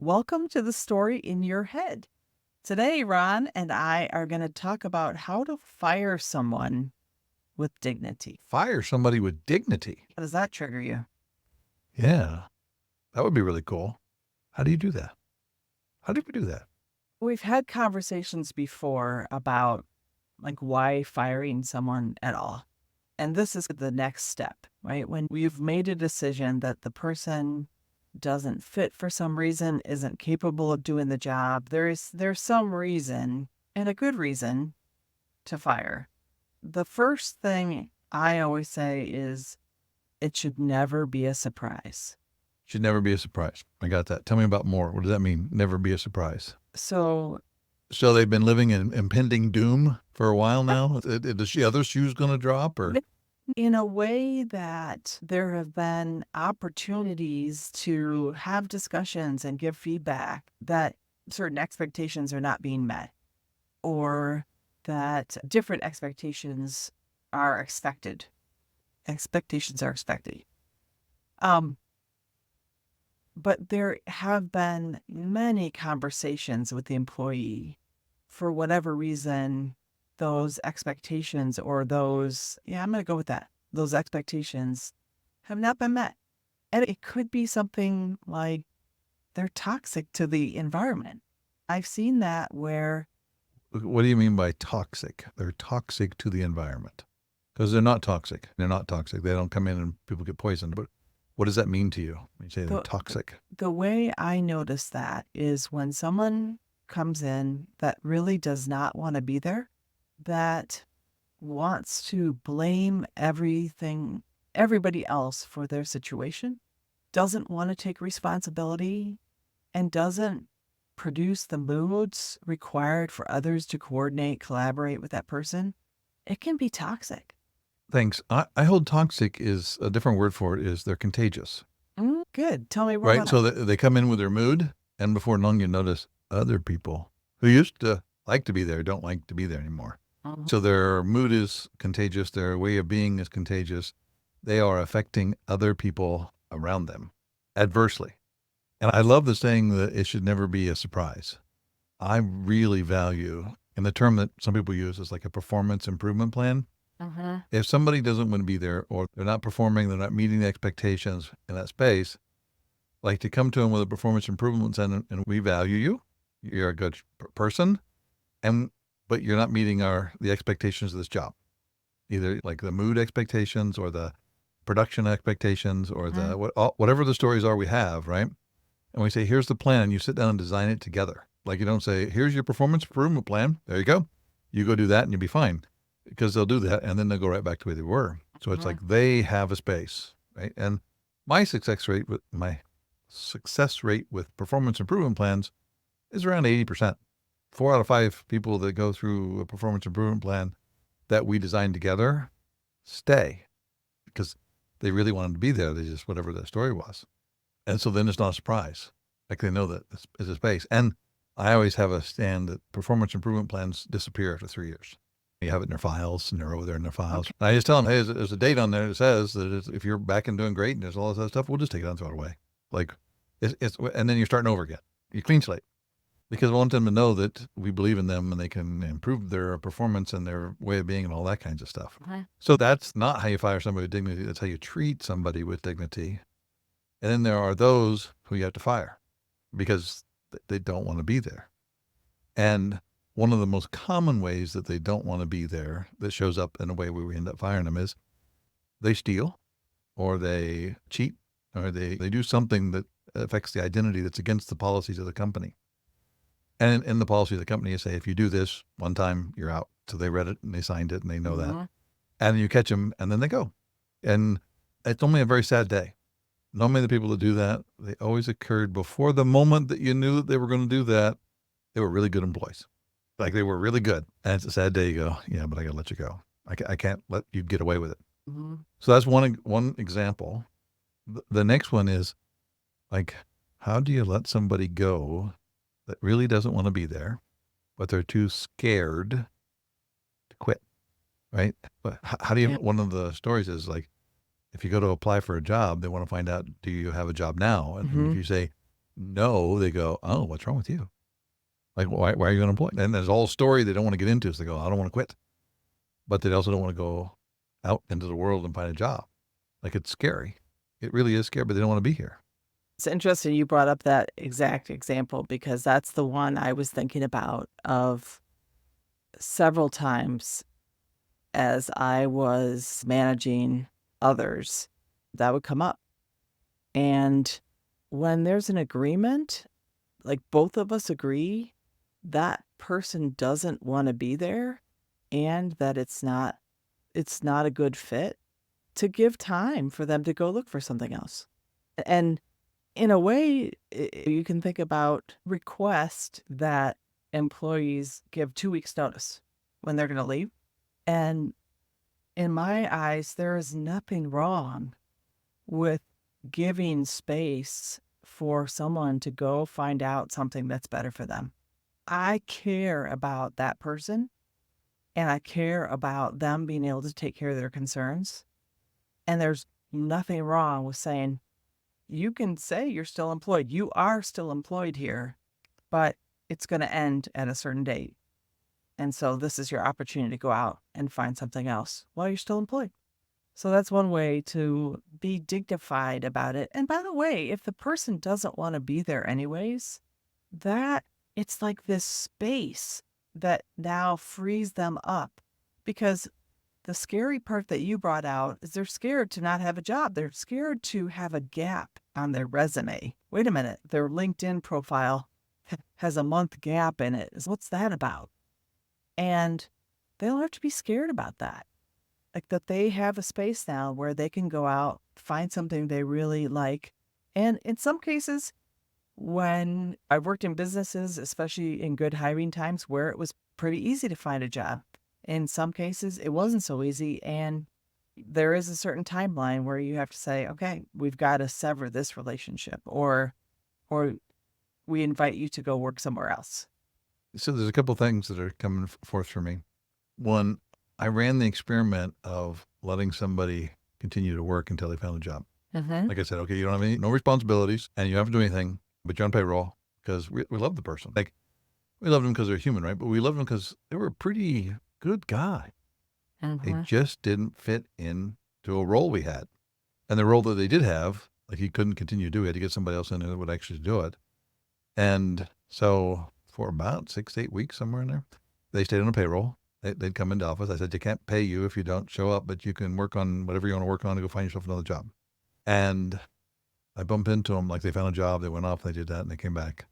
Welcome to the story in your head. Today, Ron and I are going to talk about how to fire someone with dignity. Fire somebody with dignity. How does that trigger you? Yeah, that would be really cool. How do you do that? How do we do that? We've had conversations before about why firing someone at all. And this is the next step, right? When we've made a decision that the person doesn't fit for some reason, isn't capable of doing the job, there's some reason and a good reason to fire. The first thing I always say is it should never be a surprise. Should never be a surprise. I got that. Tell me about more. What does that mean? Never be a surprise. So, So they've been living in impending doom for a while now. Is the other shoe's going to drop, or in a way that there have been opportunities to have discussions and give feedback that certain expectations are not being met, or that different expectations are expected. Expectations are expected. But there have been many conversations with the employee. For whatever reason, those expectations or I'm going to go with that. Those expectations have not been met. And it could be something like they're toxic to the environment. I've seen that where. what do you mean by toxic? They're toxic to the environment because they're not toxic. They're not toxic. They don't come in and people get poisoned. But what does that mean to you when you say they're toxic? The way I notice that is when someone comes in that really does not want to be there, that wants to blame everybody else for their situation, doesn't want to take responsibility, and doesn't produce the moods required for others to coordinate, collaborate with that person, it can be toxic. Thanks. I hold toxic is a different word for it. Is they're contagious. Good. Tell me more Right. about So that. they come in with their mood, and before long, you notice other people who used to like to be there don't like to be there anymore. Mhm. So their mood is contagious. Their way of being is contagious. They are affecting other people around them adversely. And I love the saying that it should never be a surprise. I really value, and the term that some people use is like a performance improvement plan. If somebody doesn't want to be there or they're not performing, they're not meeting the expectations in that space, like to come to them with a performance improvement plan and we value you. You're a good person, but you're not meeting the expectations of this job, either like the mood expectations or the production expectations or the whatever the stories are we have, right? And we say, here's the plan, and you sit down and design it together. Like you don't say, here's your performance improvement plan. There you go. You go do that and you'll be fine. Because they'll do that and then they'll go right back to where they were. So it's like they have a space, right? And my success rate with performance improvement plans is around 80%. 4 out of 5 people that go through a performance improvement plan that we design together stay because they really wanted to be there. They just, whatever their story was. And so then it's not a surprise. Like they know that this is a space. And I always have a stand that performance improvement plans disappear after 3 years. You have it in their files, and they're over there in their files. Okay. And I just tell them, hey, there's a date on there that says that if you're back and doing great and there's all this other stuff, we'll just take it out and throw it away. Like, and then you're starting over again. You clean slate. Because I want them to know that we believe in them and they can improve their performance and their way of being and all that kinds of stuff. So that's not how you fire somebody with dignity. That's how you treat somebody with dignity. And then there are those who you have to fire because they don't want to be there. And one of the most common ways that they don't want to be there that shows up in a way where we end up firing them is they steal or they cheat or they do something that affects the identity that's against the policies of the company. And in the policy of the company, you say, if you do this one time, you're out. So they read it and they signed it and they know that. And you catch them and then they go. And it's only a very sad day. Normally the people that do that, they always occurred before the moment that you knew that they were going to do that. They were really good employees. Like they were really good. And it's a sad day. You go, yeah, but I got to let you go. I can't let you get away with it. So that's one example. The next one is like, how do you let somebody go that really doesn't want to be there, but they're too scared to quit, right? But how do you, one of the stories is like, if you go to apply for a job, they want to find out, do you have a job now? And if you say, no, they go, oh, what's wrong with you? Like, why are you unemployed? And there's a whole story they don't want to get into. So they go, I don't want to quit. But they also don't want to go out into the world and find a job. Like, it's scary. It really is scary, but they don't want to be here. It's interesting you brought up that exact example because that's the one I was thinking about of several times as I was managing others that would come up. And when there's an agreement, like both of us agree that person doesn't want to be there and that it's not a good fit, to give time for them to go look for something else. And in a way, you can think about request that employees give 2 weeks notice when they're going to leave. And in my eyes, there is nothing wrong with giving space for someone to go find out something that's better for them. I care about that person and I care about them being able to take care of their concerns. And there's nothing wrong with saying, you can say you're still employed. You are still employed here, but it's going to end at a certain date. And so this is your opportunity to go out and find something else while you're still employed. So that's one way to be dignified about it. And by the way, if the person doesn't want to be there anyways, that it's like this space that now frees them up, because the scary part that you brought out is they're scared to not have a job. They're scared to have a gap on their resume. Wait a minute, their LinkedIn profile has a month gap in it. What's that about? And they don't have to be scared about that. Like that they have a space now where they can go out, find something they really like. And in some cases, when I worked in businesses, especially in good hiring times where it was pretty easy to find a job, in some cases it wasn't so easy. And there is a certain timeline where you have to say, okay, we've got to sever this relationship, or we invite you to go work somewhere else. So there's a couple things that are coming forth for me. One, I ran the experiment of letting somebody continue to work until they found a job. Mm-hmm. Like I said, okay, you don't have no responsibilities and you don't have to do anything, but you're on payroll because we love the person. Like, we love them because they're human, right? But we love them because they were a pretty good guy. They Mm-hmm. just didn't fit into a role we had. And the role that they did have, like, he couldn't continue to do it. He had to get somebody else in there that would actually do it. And so for about 6 to 8 weeks, somewhere in there, they stayed on a payroll. They'd come into office. I said, you can't pay you if you don't show up, but you can work on whatever you want to work on to go find yourself another job. And I bumped into them, like they found a job, they went off, they did that, and they came back.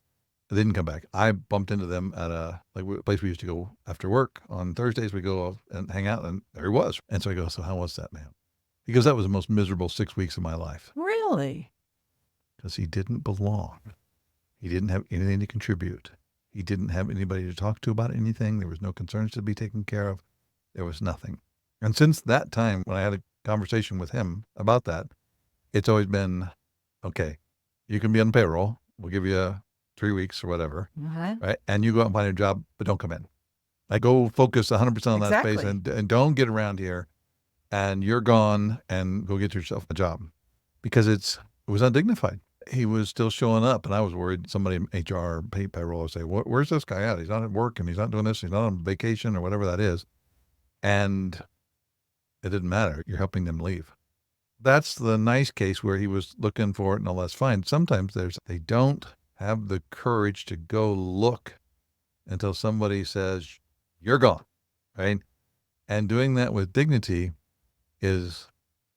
They didn't come back. I bumped into them at a place we used to go after work. On Thursdays, we go and hang out, and there he was. And so I go, so how was that, man? He goes, that was the most miserable 6 weeks of my life. Really? Because he didn't belong. He didn't have anything to contribute. He didn't have anybody to talk to about anything. There was no concerns to be taken care of. There was nothing. And since that time, when I had a conversation with him about that, it's always been, okay, you can be on payroll. We'll give you 3 weeks or whatever, Mm-hmm. right? And you go out and find a job, but don't come in. Like, go focus 100% on that space Exactly. and don't get around here. And you're gone, and go get yourself a job, because it was undignified. He was still showing up, and I was worried somebody in HR payroll would say, where's this guy at? He's not at work, and he's not doing this. He's not on vacation or whatever that is. And it didn't matter. You're helping them leave. That's the nice case where he was looking for it and all that's fine. Sometimes they don't have the courage to go look until somebody says, you're gone, right? And doing that with dignity is,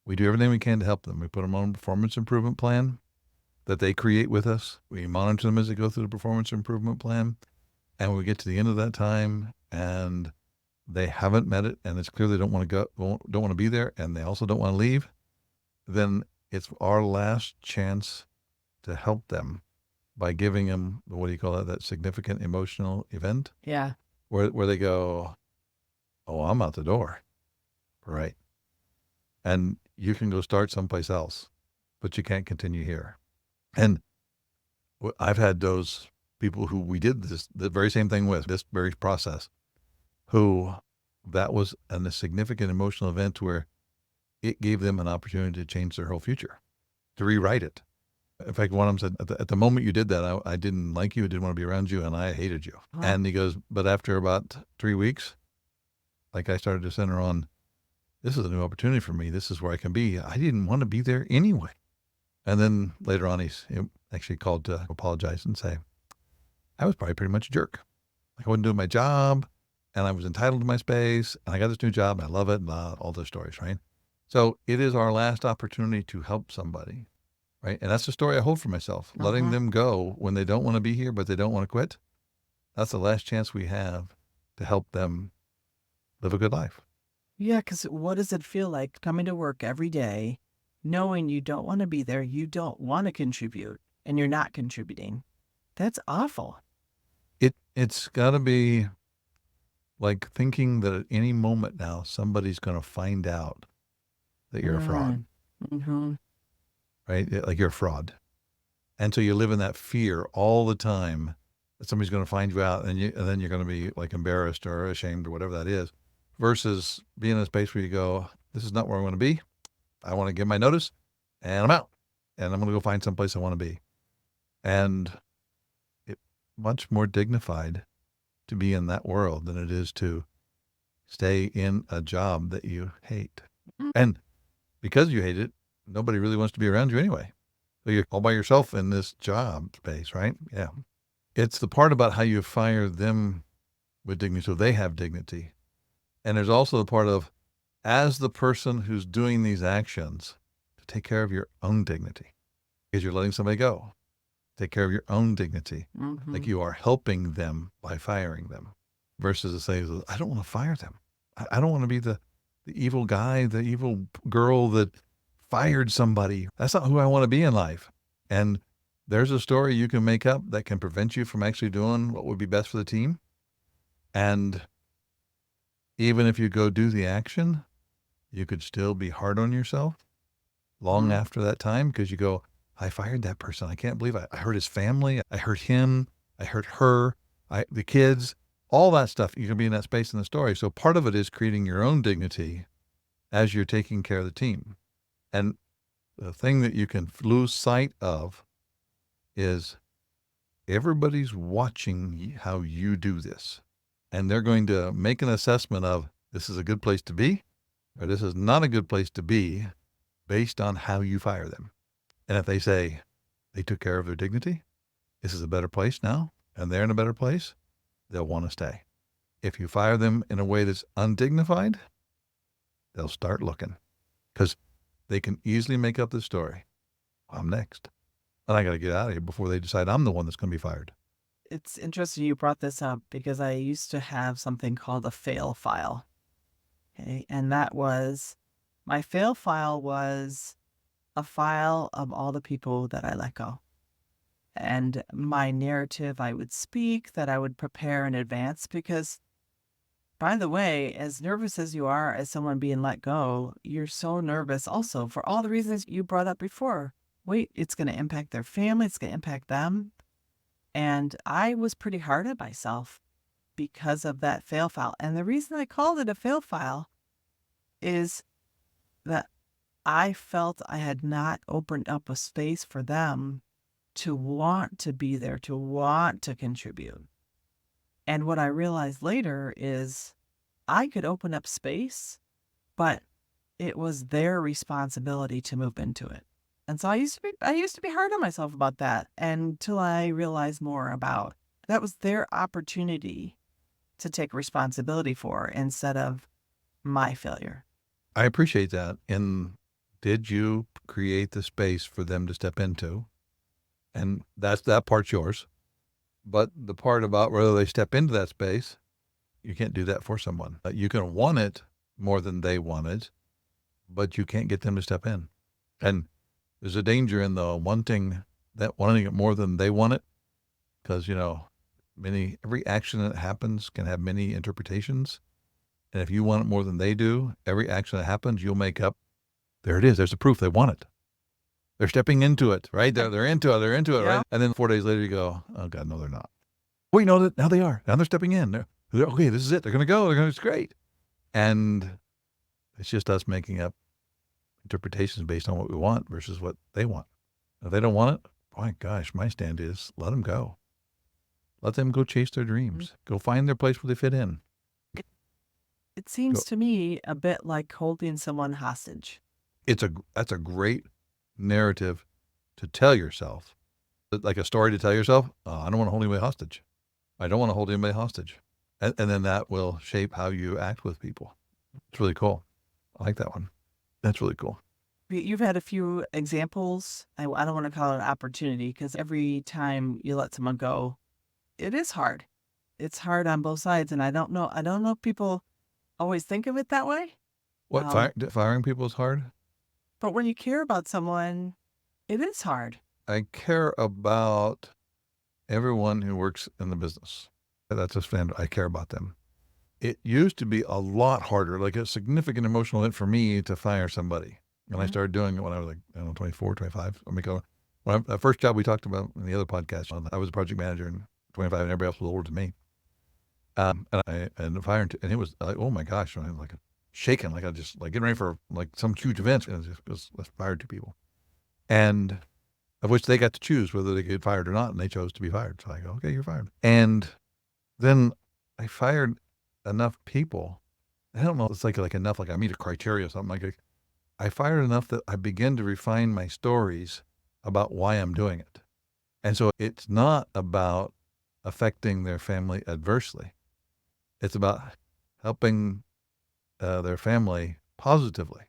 we do everything we can to help them. We put them on a performance improvement plan that they create with us. We monitor them as they go through the performance improvement plan. And when we get to the end of that time and they haven't met it, and it's clear they don't want to go, don't want to be there, and they also don't want to leave, then it's our last chance to help them by giving them, what do you call that significant emotional event Yeah. where they go, oh, I'm out the door, right? And you can go start someplace else, but you can't continue here. And I've had those people who we did the very same thing with, this very process, who that was a significant emotional event where it gave them an opportunity to change their whole future, to rewrite it. In fact, one of them said, at the moment you did that, I didn't like you, I didn't want to be around you, and I hated you. Huh? And he goes, but after about 3 weeks, like I started to center on, this is a new opportunity for me. This is where I can be. I didn't want to be there anyway. And then later on, he actually called to apologize and say, I was probably pretty much a jerk. Like I wasn't doing my job, and I was entitled to my space, and I got this new job, and I love it, and all those stories, right? So it is our last opportunity to help somebody, right? And that's the story I hold for myself. Letting Uh-huh. them go when they don't want to be here, but they don't want to quit. That's the last chance we have to help them live a good life. Yeah, because what does it feel like coming to work every day, knowing you don't want to be there, you don't want to contribute, and you're not contributing? That's awful. It's got to be like thinking that at any moment now somebody's going to find out that you're a fraud, Mm. Mm-hmm. right? Like you're a fraud. And so you live in that fear all the time that somebody's going to find you out, and then you're going to be like embarrassed or ashamed or whatever that is, versus being in a space where you go, this is not where I want to be. I want to give my notice and I'm out, and I'm going to go find someplace I want to be. And it's much more dignified to be in that world than it is to stay in a job that you hate. And because you hate it, nobody really wants to be around you anyway. So you're all by yourself in this job space, right? Yeah. It's the part about how you fire them with dignity so they have dignity. And there's also the part of, as the person who's doing these actions, to take care of your own dignity because you're letting somebody go. Take care of your own dignity. Mm-hmm. Like you are helping them by firing them versus to say, I don't want to fire them. I don't want to be the evil guy, the evil girl that fired somebody. That's not who I want to be in life. And there's a story you can make up that can prevent you from actually doing what would be best for the team. And even if you go do the action, you could still be hard on yourself long Mm-hmm. after that time because you go, I fired that person. I can't believe I hurt his family. I hurt him. I hurt her. The kids, all that stuff. You can be in that space in the story. So part of it is creating your own dignity as you're taking care of the team. And the thing that you can lose sight of is everybody's watching how you do this. And they're going to make an assessment of this is a good place to be or this is not a good place to be based on how you fire them. And if they say they took care of their dignity, this is a better place now, and they're in a better place, they'll want to stay. If you fire them in a way that's undignified, they'll start looking because they can easily make up the story. I'm next. And I got to get out of here before they decide I'm the one that's going to be fired. It's interesting you brought this up because I used to have something called a fail file. Okay. And that was my fail file was a file of all the people that I let go. And my narrative I would speak that I would prepare in advance because, by the way, as nervous as you are as someone being let go, you're so nervous also for all the reasons you brought up before. Wait, it's going to impact their family, it's going to impact them. And I was pretty hard on myself because of that fail file. And the reason I called it a fail file is that I felt I had not opened up a space for them to want to be there, to want to contribute. And what I realized later is I could open up space, but it was their responsibility to move into it. And so I used to be hard on myself about that until I realized more about that was their opportunity to take responsibility for instead of my failure. I appreciate that. And did you create the space for them to step into? And that part's yours. But the part about whether they step into that space, you can't do that for someone. You can want it more than they want it, but you can't get them to step in. And there's a danger in the wanting it more than they want it, because every action that happens can have many interpretations. And if you want it more than they do, every action that happens, you'll make up. There it is. There's the proof they want it. They're stepping into it, right? They're into it. They're into it, Yeah. right? And then 4 days later, you go, oh God, no, they're not. Wait, no, now they are. Now they're stepping in. They're okay. This is it. They're going to go. It's great. And it's just us making up interpretations based on what we want versus what they want. If they don't want it, my gosh, my stand is let them go. Let them go chase their Mm. dreams. Go find their place where they fit in. It seems Go. to me a bit like holding someone hostage. That's a great narrative to tell yourself, like a story to tell yourself. Oh, I don't want to hold anybody hostage. I don't want to hold anybody hostage. And then that will shape how you act with people. It's really cool. I like that one. That's really cool. You've had a few examples. I don't want to call it an opportunity because every time you let someone go, it is hard. It's hard on both sides. And I don't know. I don't know if people always think of it that way. What, Um, firing people is hard? but when you care about someone, it is hard. I care about everyone who works in the business. That's a standard. I care about them. It used to be a lot harder, like a significant emotional hit for me to fire somebody. And I Mhm. started doing it when I was like, I don't know, 24, 25. The first job we talked about in the other podcast, I was a project manager and 25 and everybody else was older than me. And firing, and it was like, oh my gosh, I was like shaking, like I just like getting ready for like some huge event. And it just let's fire two people. And of which they got to choose whether they get fired or not. And they chose to be fired. So I go, okay, you're fired. And then I fired enough people. I don't know. It's like enough, like I meet a criteria or something like I fired enough that I begin to refine my stories about why I'm doing it. And so it's not about affecting their family adversely. It's about helping their family positively,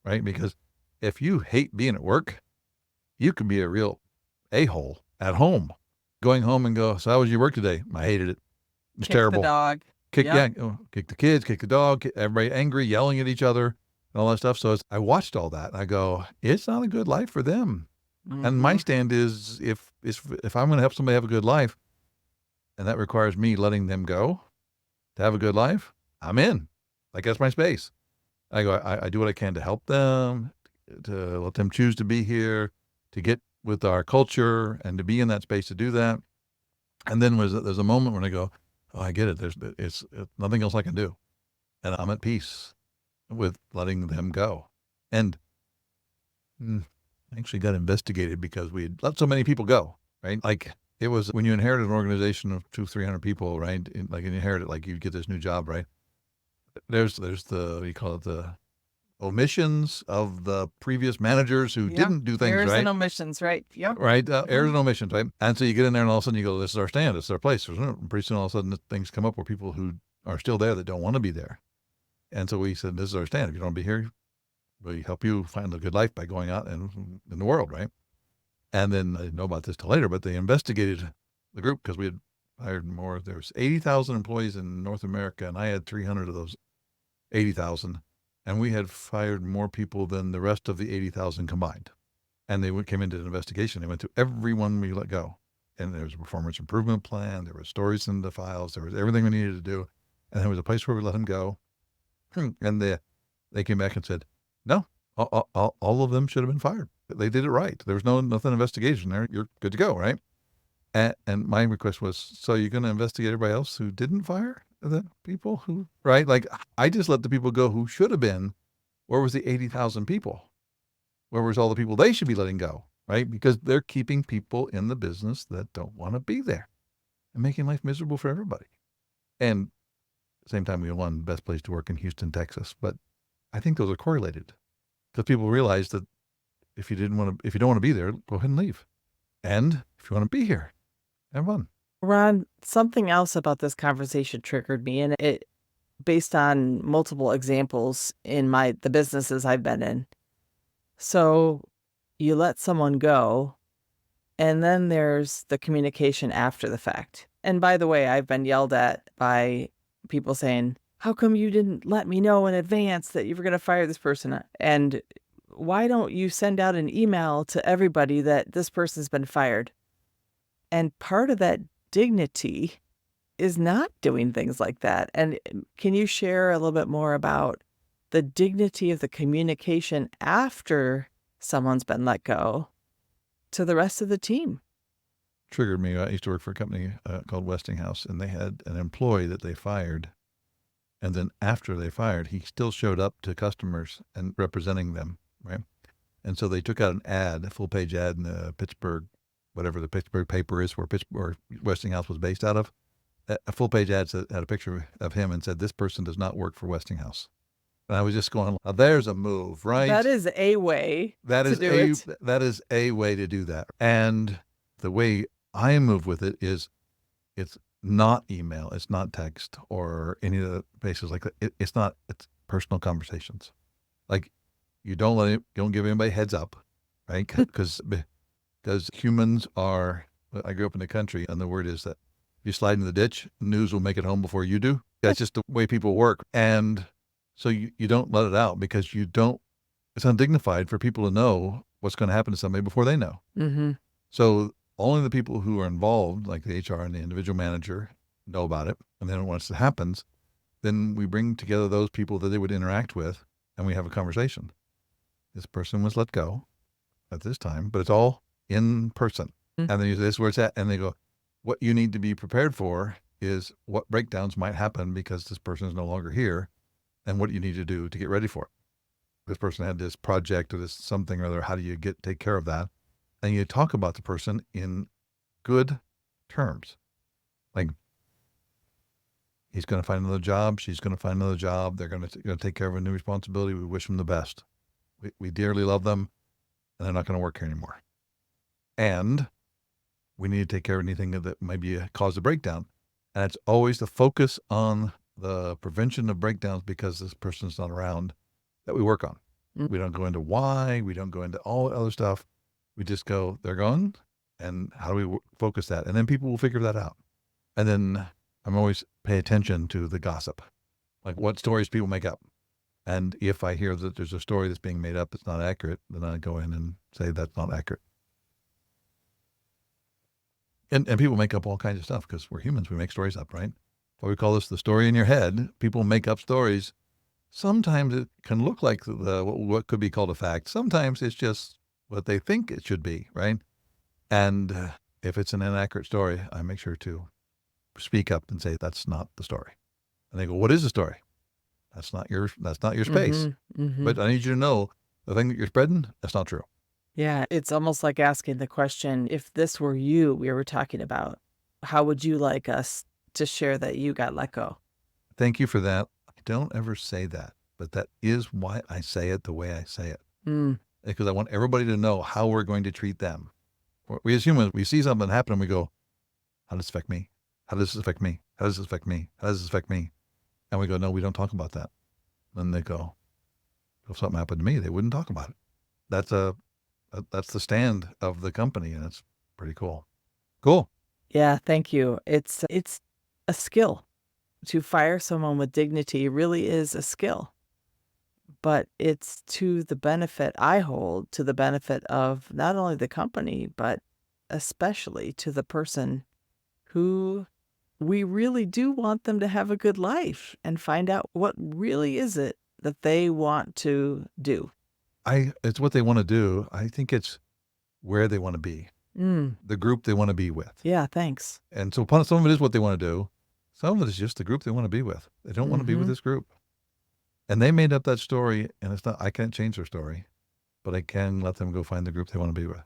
right? Because if you hate being at work, you can be a real a-hole at home. Going home and go, so how was your work today? I hated it. It's Kick the terrible. dog. Kick Yep. kick the kids, kick the dog, everybody angry, yelling at each other, and all that stuff. So I watched all that, and I go, it's not a good life for them. And my Hmm. stand is, if I'm going to help somebody have a good life, and that requires me letting them go to have a good life, I'm in. Like that's my space. I go, I do what I can to help them, to let them choose to be here, to get with our culture, and to be in that space to do that. And then there's a moment when I go, oh, I get it. It's nothing else I can do, and I'm at peace with letting them go. And I actually got investigated because we had let so many people go. Right, like it was when you inherit an organization of 200-300 people, right? Like you inherit it, like you get this new job, right? There's the, what do you call it, the omissions of the previous managers who Yeah. didn't do things Errors and right. omissions, right? Yep. Right, errors Hmm. and omissions, right? And so you get in there, and all of a sudden you go, "This is our stand. This is our place." And pretty soon, all of a sudden, things come up where people who are still there that don't want to be there. And so we said, "This is our stand. If you don't want to be here, we help you find a good life by going out and in the world, right?" And then I didn't know about this till later, but they investigated the group because we had hired more. There was 80,000 employees in North America, and I had 300 of those 80,000, and we had fired more people than the rest of the 80,000 combined. And they came into an investigation. They went through everyone we let go. And there was a performance improvement plan. There were stories in the files. There was everything we needed to do. And there was a place where we let them go. And they came back and said, no, all of them should have been fired. They did it right. There was nothing investigation there. You're good to go, right? And my request was, so you're going to investigate everybody else who didn't fire the people who, right? Like I just let the people go who should have been. Where was the 80,000 people? Where was all the people they should be letting go, right? Because they're keeping people in the business that don't want to be there and making life miserable for everybody. And at the same time, we won best place to work in Houston, Texas. But I think those are correlated because people realize that if you don't want to be there, go ahead and leave. And if you want to be here, have fun. Ron, something else about this conversation triggered me, and it based on multiple examples in the businesses I've been in. So you let someone go, and then there's the communication after the fact. And by the way, I've been yelled at by people saying, how come you didn't let me know in advance that you were going to fire this person? And why don't you send out an email to everybody that this person's been fired? And part of that dignity is not doing things like that. And can you share a little bit more about the dignity of the communication after someone's been let go to the rest of the team? Triggered me. I used to work for a company called Westinghouse, and they had an employee that they fired. And then after they fired, he still showed up to customers and representing them, right? And so they took out an ad, a full-page ad in the Pittsburgh, whatever the Pittsburgh paper is where Pittsburgh, Westinghouse was based out of. A full-page ad had a picture of him and said, "This person does not work for Westinghouse." And I was just going, "Now there's a move, That right? is a way to do it. That is a way to do that." And the way I move with it is, it's not email, it's not text or any of the bases like that. It's not. It's personal conversations. Like, you don't give anybody heads up, right? Because humans are. I grew up in the country, and the word is that if you slide in the ditch, news will make it home before you do. That's just the way people work, and so you don't let it out because you don't. It's undignified for people to know what's going to happen to somebody before they know. Mm-hmm. So only the people who are involved, like the HR and the individual manager, know about it. And then once it happens, then we bring together those people that they would interact with, and we have a conversation. This person was let go at this time, but it's all in person. Mm. And then you say, "This is where it's at." And they go, "What you need to be prepared for is what breakdowns might happen because this person is no longer here, and what you need to do to get ready for it. This person had this project or this something or other. How do you take care of that?" And you talk about the person in good terms. Like, he's going to find another job. She's going to find another job. They're going to take care of a new responsibility. We wish them the best. We dearly love them, and they're not going to work here anymore. And we need to take care of anything that might be a cause of breakdown. And it's always the focus on the prevention of breakdowns because this person's not around that we work on. Mm. We don't go into why. We don't go into all the other stuff. We just go, they're gone, and how do we focus that? And then people will figure that out. And then I'm always pay attention to the gossip, like what stories people make up. And if I hear that there's a story that's being made up that's not accurate, then I go in and say that's not accurate. And people make up all kinds of stuff because we're humans. We make stories up, right? What we call this the story in your head. People make up stories. Sometimes it can look like what could be called a fact. Sometimes it's just what they think it should be, right? And if it's an inaccurate story, I make sure to speak up and say that's not the story. And they go, "What is the story?" That's not your space. Mm-hmm. Mm-hmm. But I need you to know the thing that you're spreading, that's not true. Yeah, it's almost like asking the question, if this were you we were talking about, how would you like us to share that you got let go? Thank you for that. I don't ever say that, but that is why I say it the way I say it. Mm. Because I want everybody to know how we're going to treat them. We as humans, we see something happen and we go, "How does this affect me? How does this affect me? How does this affect me? How does this affect me?" And we go, "No, we don't talk about that." Then they go, "If something happened to me, they wouldn't talk about it." That's the stand of the company, and it's pretty cool. Cool. Yeah, thank you. It's a skill. To fire someone with dignity really is a skill. But it's to the benefit I hold, to the benefit of not only the company, but especially to the person who we really do want them to have a good life and find out what really is it that they want to do. It's what they want to do. I think it's where they want to be, Mm, the group they want to be with. yeah, thanks. And so some of it is what they want to do. Some of it is just the group they want to be with. They don't want to be with Mhm. this group. And they made up that story, and it's not, I can't change their story, but I can let them go find the group they want to be with.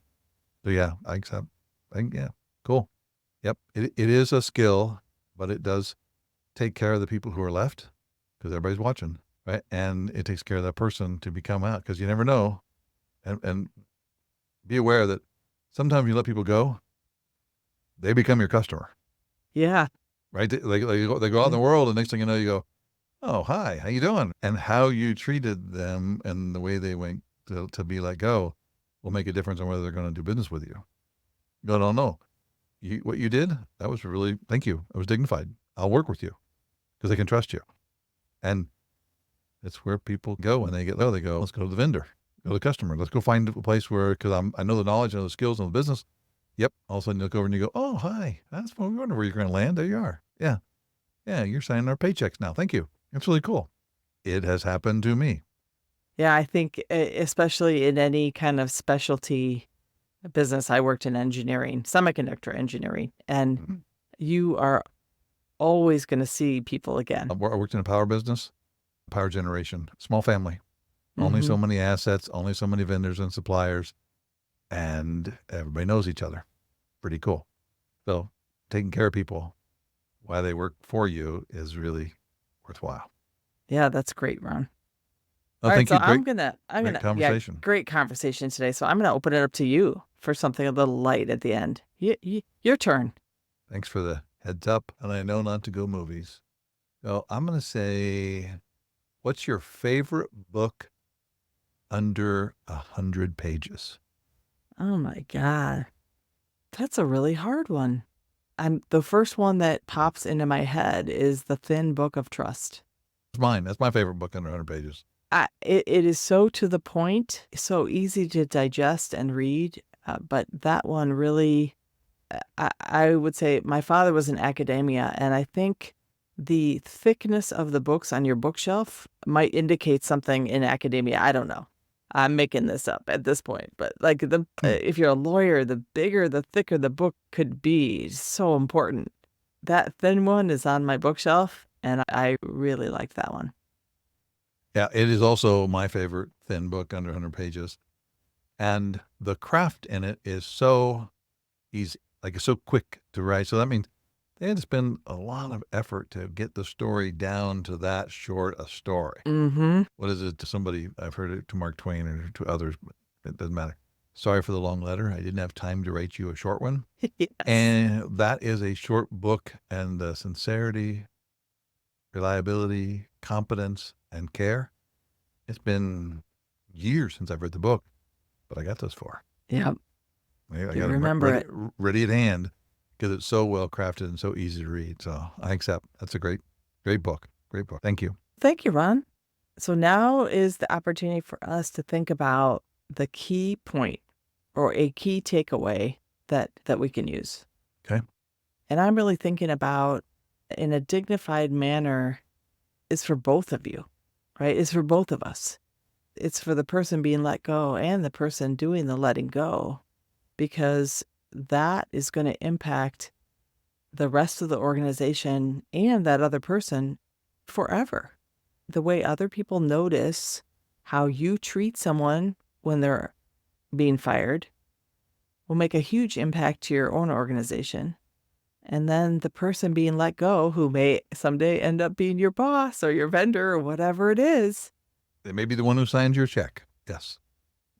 So yeah, I accept. Yeah, cool. Yep. It is a skill, but it does take care of the people who are left because everybody's watching, right? And it takes care of that person to become out because you never know. And be aware that sometimes you let people go, they become your customer, Yeah. right? They go out in the world, and next thing you know, you go, "Oh, hi, how you doing?" And how you treated them and the way they went to be let go will make a difference on whether they're going to do business with you. You go, "No, no, what you did, that was really, thank you. It was dignified. I'll work with you because I can trust you." And it's where people go when they get low. They go, "Let's go to the vendor, go to the customer. Let's go find a place where, because I know the knowledge, I know the skills, and the business." Yep. All of a sudden you look over and you go, "Oh, hi. That's fun. We wonder where you're going to land. There you are. Yeah. Yeah. You're signing our paychecks now. Thank you. It's really cool." It has happened to me. Yeah, I think especially in any kind of specialty business, I worked in engineering, semiconductor engineering, and Mhm. you are always going to see people again. I worked in a power business, power generation, small family. Only Mm-hmm. so many assets, only so many vendors and suppliers, and everybody knows each other. Pretty cool. So taking care of people while they work for you is really worthwhile. Yeah, that's great, Ron. Oh, All right, thank so you. I'm Great, gonna, I'm great gonna, yeah, conversation. great conversation today. So I'm gonna open it up to you for something a little light at the end. Your turn. Thanks for the heads up. And I know not to go movies. So I'm going to say, what's your favorite book under 100 pages? Oh my God, that's a really hard one. The first one that pops into my head is The Thin Book of Trust. It's mine. That's my favorite book under 100 pages. It is so to the point, so easy to digest and read, but that one really, I would say my father was in academia, and I think the thickness of the books on your bookshelf might indicate something in academia. I don't know. I'm making this up at this point, but like Hmm. if you're a lawyer, the bigger, the thicker the book could be. It's so important. That thin one is on my bookshelf, and I really like that one. Yeah, it is also my favorite thin book under 100 pages. And the craft in it is so easy, like it's so quick to write. So that means they had to spend a lot of effort to get the story down to that short a story. Mm-hmm. What is it to somebody? I've heard it to Mark Twain or to others, but it doesn't matter. Sorry for the long letter. I didn't have time to write you a short one. Yes. And that is a short book, and the sincerity, reliability, competence, and care. It's been years since I've read the book, but I got those four. Yep. I You got them remember ready, it. ready at hand because it's so well crafted and so easy to read. So I accept. That's a great book. Great book. Thank you. Thank you, Ron. So now is the opportunity for us to think about the key point or a key takeaway that we can use. Okay. And I'm really thinking about in a dignified manner is for both of you, right? It's for both of us. It's for the person being let go and the person doing the letting go, because that is going to impact the rest of the organization and that other person forever. The way other people notice how you treat someone when they're being fired will make a huge impact to your own organization. And then the person being let go, who may someday end up being your boss or your vendor or whatever it is, They may be the one who signs your check. Yes.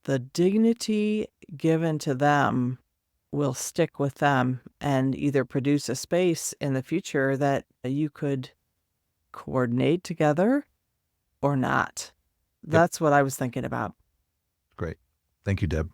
the dignity given to them will stick with them and either produce a space in the future that you could coordinate together or not. Yep. That's what I was thinking about. Great. Thank you, Deb.